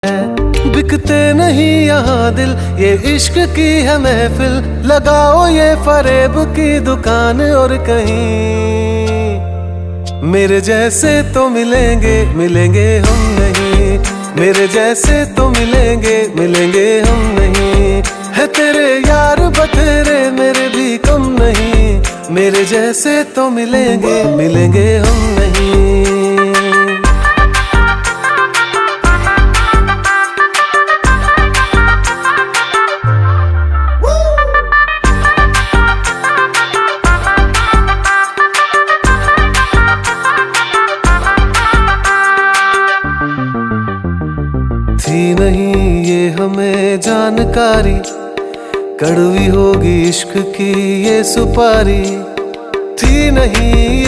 बिकते नहीं यहाँ दिल, ये इश्क की है महफिल। लगाओ ये फरेब की दुकान और कहीं मेरे जैसे तो मिलेंगे, मिलेंगे हम नहीं। मेरे जैसे तो मिलेंगे, मिलेंगे हम नहीं। है तेरे यार बतेरे, मेरे भी कम नहीं। मेरे जैसे तो मिलेंगे, मिलेंगे हम नहीं। थी नहीं ये हमें जानकारी, कड़वी होगी इश्क की ये सुपारी। थी नहीं